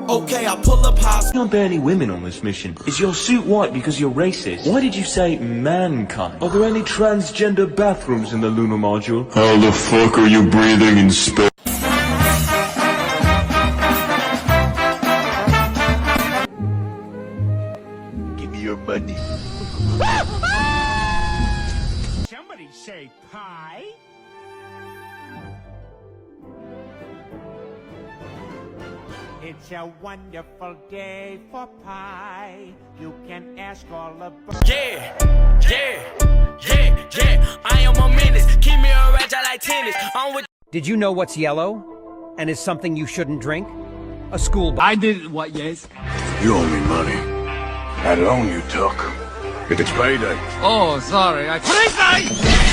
Okay, I pull up house. Aren't there any women on this mission? Is your suit white because you're racist? Why did you say mankind? Are there any transgender bathrooms in the lunar module? How the fuck are you breathing in space? Give me your money. Somebody say pie. It's a wonderful day for pie. You can ask all about. Yeah. I am a menace. Keep me a ratchet like tennis. I'm with. Did you know what's yellow and is something you shouldn't drink? A school bus. I did what, yes? You owe me money. That loan you took. It's payday. Oh, sorry. Payday!